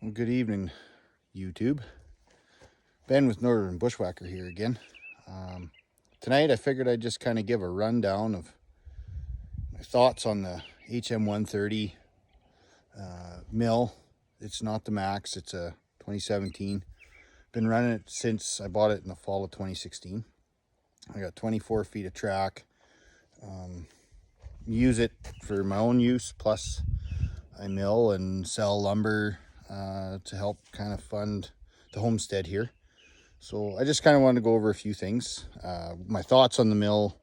Well, good evening, YouTube. Ben with Northern Bushwhacker here again. Tonight I figured I'd just kind of give a rundown of my thoughts on the HM130 mill. It's not the max, it's a 2017. Been running it since I bought it in the fall of 2016. I got 24 feet of track. Use it for my own use, plus I mill and sell lumber to help kind of fund the homestead here. So I just kind of wanted to go over a few things. My thoughts on the mill,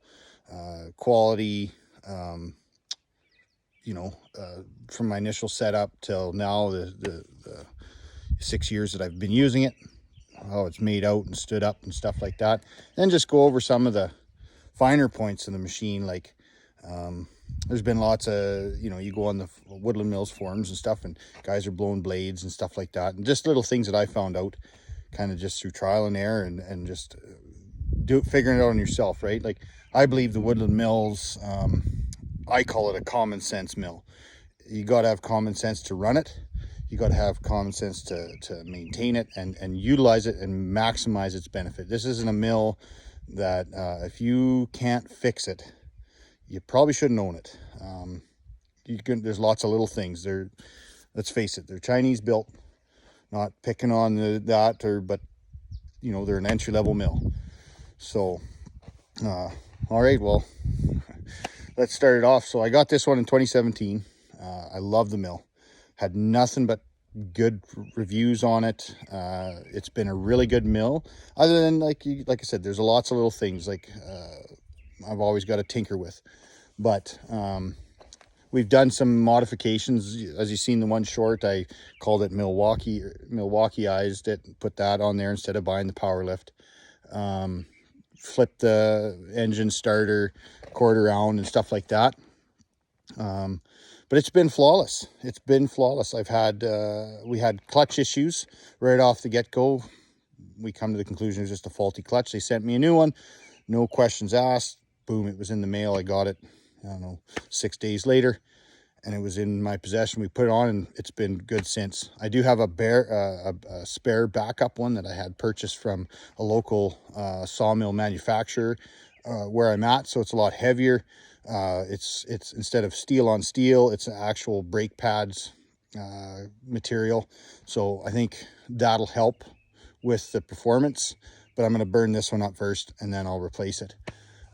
quality, from my initial setup till now, the 6 years that I've been using it, how it's made out and stood up and stuff like that. And just go over some of the finer points of the machine, like there's been lots of, you go on the Woodland Mills forums and stuff, and guys are blowing blades and stuff like that. And just little things that I found out kind of just through trial and error and just figuring it out on yourself, right? Like, I believe the Woodland Mills, I call it a common sense mill. You got to have common sense to run it. You got to have common sense to maintain it and utilize it and maximize its benefit. This isn't a mill that if you can't fix it, you probably shouldn't own it. There's lots of little things. Let's face it, they're Chinese built. Not picking on but they're an entry-level mill. So, all right, well, let's start it off. So I got this one in 2017. I love the mill. Had nothing but good reviews on it. It's been a really good mill. Other than, like I said, there's lots of little things like I've always got to tinker with. But we've done some modifications. As you've seen, the one short, I called it Milwaukee-ized it, put that on there instead of buying the power lift. Flipped the engine starter cord around and stuff like that. But it's been flawless. It's been flawless. We had clutch issues right off the get-go. We come to the conclusion it was just a faulty clutch. They sent me a new one, no questions asked. Boom, it was in the mail. I got it, 6 days later, and it was in my possession. We put it on, and it's been good since. I do have a spare backup one that I had purchased from a local sawmill manufacturer where I'm at, so it's a lot heavier. It's instead of steel on steel, it's actual brake pads material. So I think that'll help with the performance, but I'm going to burn this one up first and then I'll replace it.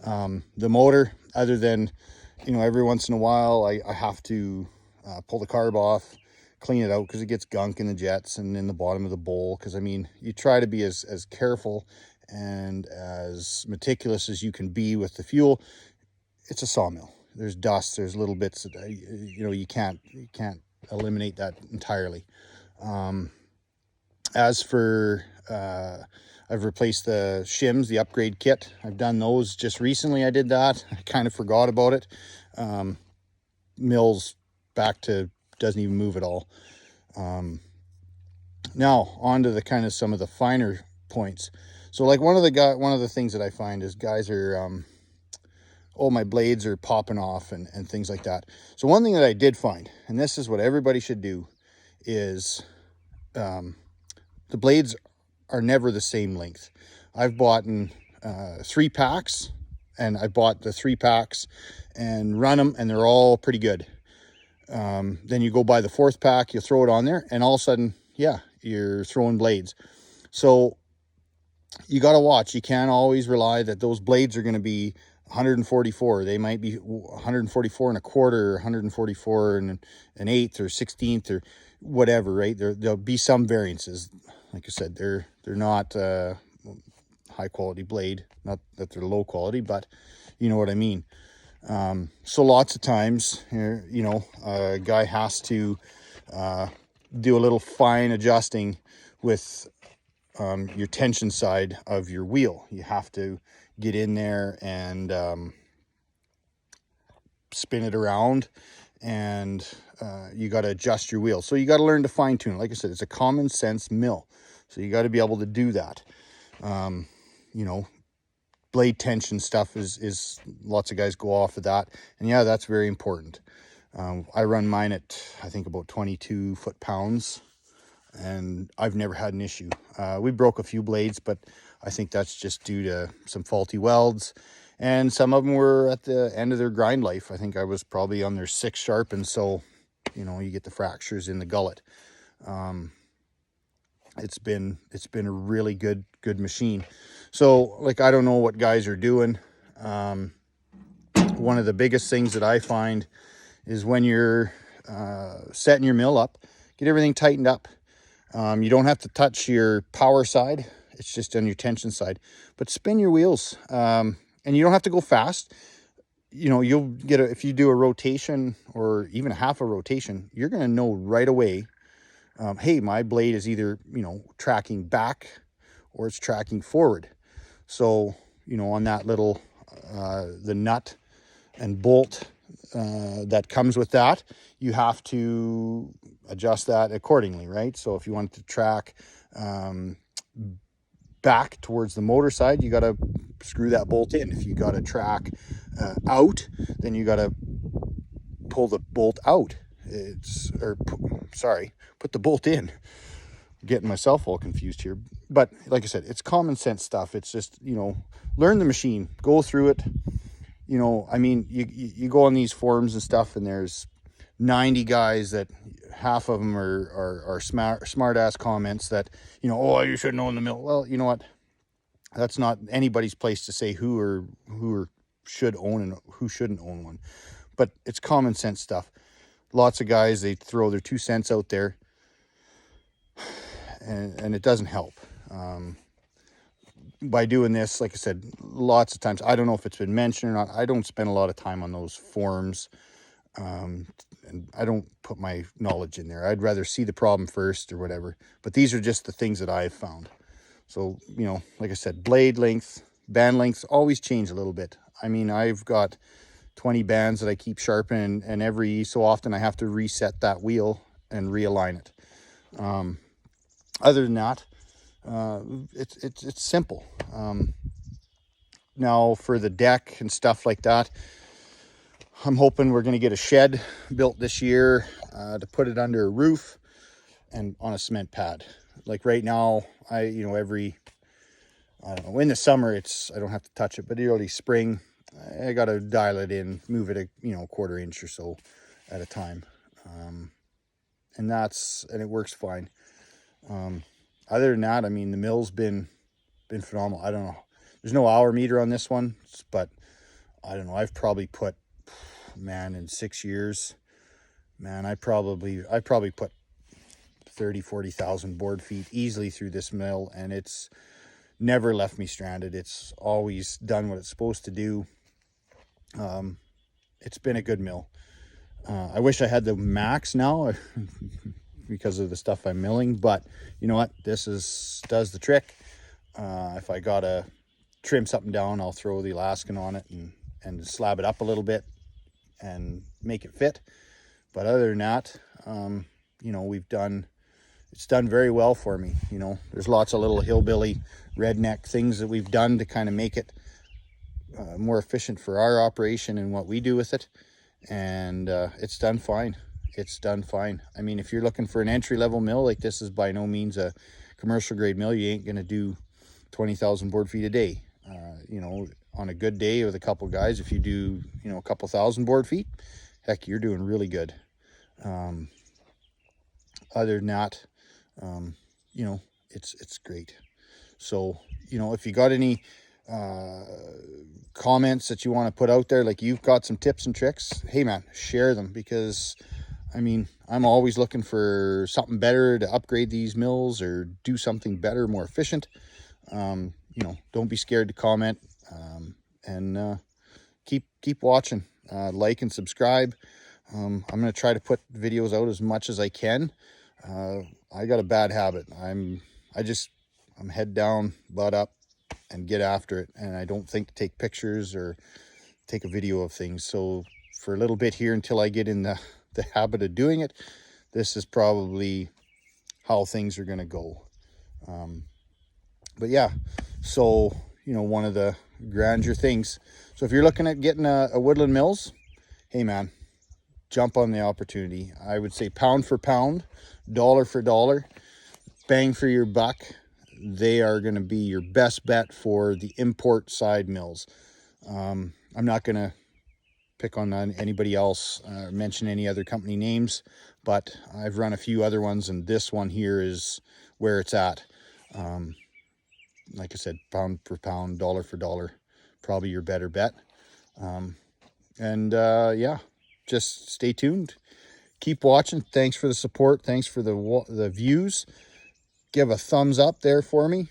The motor, other than, every once in a while, I have to pull the carb off, clean it out because it gets gunk in the jets and in the bottom of the bowl. Because, you try to be as careful and as meticulous as you can be with the fuel. It's a sawmill. There's dust, there's little bits that, you can't eliminate that entirely. As for, I've replaced the shims, the upgrade kit. I've done those just recently. I did that. I kind of forgot about it. Mill's back to, doesn't even move at all. Now on to the kind of some of the finer points. So like one of the things that I find is guys are, my blades are popping off and things like that. So one thing that I did find, and this is what everybody should do, is the blades are never the same length. I've bought 3 packs, and I bought the 3 packs and run them, and they're all pretty good. Then you go buy the 4th pack, you throw it on there, and all of a sudden, you're throwing blades. So you got to watch. You can't always rely that those blades are going to be 144. They might be 144 and a quarter, or 144 and an eighth or 16th or whatever, right? There'll be some variances. Like I said, they're not high quality blade, not that they're low quality, but you know what I mean. So lots of times, a guy has to do a little fine adjusting with your tension side of your wheel. You have to get in there and spin it around, and you got to adjust your wheel. So you got to learn to fine tune. Like I said, it's a common sense mill, so you got to be able to do that. Blade tension stuff is lots of guys go off of that, and that's very important. I run mine at, I think, about 22 foot-pounds and I've never had an issue. We broke a few blades, but I think that's just due to some faulty welds, and some of them were at the end of their grind life. I think I was probably on their 6th sharpen, so you know, you get the fractures in the gullet. It's been a really good machine. So like, I don't know what guys are doing. One of the biggest things that I find is when you're setting your mill up, get everything tightened up. You don't have to touch your power side, it's just on your tension side, but spin your wheels, and you don't have to go fast. You know, you'll get if you do a rotation or even half a rotation, you're going to know right away, hey, my blade is either, you know, tracking back or it's tracking forward. So, you know, on that little, the nut and bolt that comes with that, you have to adjust that accordingly, right? So if you want to track back towards the motor side, you got to screw that bolt in. If you got to track out, then you got to pull the bolt out. Put the bolt in. I'm getting myself all confused here. But like I said, it's common sense stuff. It's just, you know, learn the machine, go through it. You know, I mean, you go on these forums and stuff, and there's 90 guys that half of them are smart ass comments that, you know, oh, you shouldn't own the mill. Well, you know what? That's not anybody's place to say who should own and who shouldn't own one. But it's common sense stuff. Lots of guys, they throw their 2 cents out there, and it doesn't help. By doing this, like I said, lots of times, I don't know if it's been mentioned or not, I don't spend a lot of time on those forums, and I don't put my knowledge in there. I'd rather see the problem first or whatever. But these are just the things that I've found. So, you know, like I said, blade length, band lengths always change a little bit. I mean, I've got 20 bands that I keep sharpening, and every so often I have to reset that wheel and realign it. Other than that, it's simple. Now for the deck and stuff like that, I'm hoping we're going to get a shed built this year to put it under a roof and on a cement pad. Like right now, I don't know, in the summer I don't have to touch it, but early spring, I got to dial it in, move it a quarter inch or so at a time, and it works fine. Other than that, I mean, the mill's been phenomenal. I don't know, there's no hour meter on this one, but I don't know, I've probably put, man, in 6 years, man, I probably put 30,000-40,000 board feet easily through this mill, and it's never left me stranded. It's always done what it's supposed to do. It's been a good mill. I wish I had the max now because of the stuff I'm milling, but you know what, this does the trick. If I gotta trim something down, I'll throw the Alaskan on it and slab it up a little bit and make it fit. But other than that, you know, it's done very well for me. You know, there's lots of little hillbilly redneck things that we've done to kind of make it more efficient for our operation and what we do with it, and it's done fine. It's done fine. I mean, if you're looking for an entry-level mill, like, this is by no means a commercial grade mill. You ain't gonna do 20,000 board feet a day. You know, on a good day with a couple guys, if you do, you know, a couple thousand board feet, heck, you're doing really good. Other than that, you know, it's great. So, you know, if you got any comments that you want to put out there, like you've got some tips and tricks, hey man, share them, because I mean, I'm always looking for something better to upgrade these mills or do something better, more efficient. You know, don't be scared to comment, and keep watching. Like and subscribe. I'm going to try to put videos out as much as I can. I got a bad habit. I'm head down, butt up, and get after it. And I don't think to take pictures or take a video of things. So for a little bit here, until I get in the habit of doing it, this is probably how things are going to go. But yeah, so, you know, one of the grandeur things. So if you're looking at getting a Woodland Mills, hey man, jump on the opportunity. I would say pound for pound, dollar for dollar. bang for your buck. They are going to be your best bet for the import side mills. I'm not going to pick on anybody else, mention any other company names, but I've run a few other ones, and this one here is where it's at. Like I said, pound per pound, dollar for dollar, probably your better bet. Yeah, just stay tuned. Keep watching. Thanks for the support. Thanks for the views. Give a thumbs up there for me.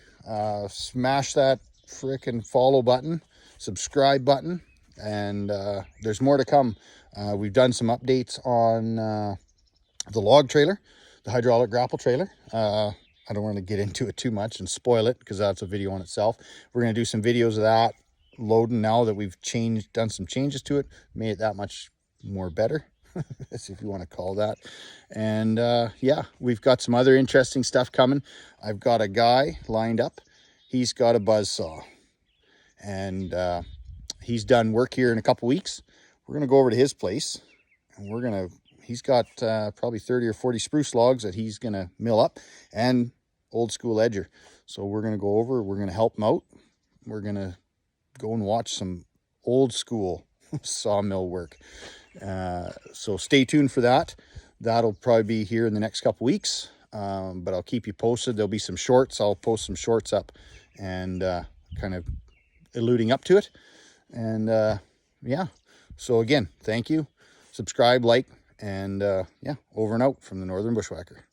Smash that frickin' follow button, subscribe button, and there's more to come. We've done some updates on the log trailer, the hydraulic grapple trailer. I don't want to get into it too much and spoil it because that's a video on itself. We're going to do some videos of that loading now that we've done some changes to it, made it that much more better, if you want to call that. And yeah, we've got some other interesting stuff coming. I've got a guy lined up. He's got a buzz saw, and he's done work here in a couple weeks. We're going to go over to his place, and he's got probably 30 or 40 spruce logs that he's going to mill up, and old school edger. So we're going to go over, we're going to help him out. We're going to go and watch some old school sawmill work. So stay tuned for that. That'll probably be here in the next couple weeks, but I'll keep you posted. There'll be some shorts. I'll post some shorts up and kind of alluding up to it. And yeah, so again, thank you. Subscribe, like, and yeah, over and out from the Northern Bushwhacker.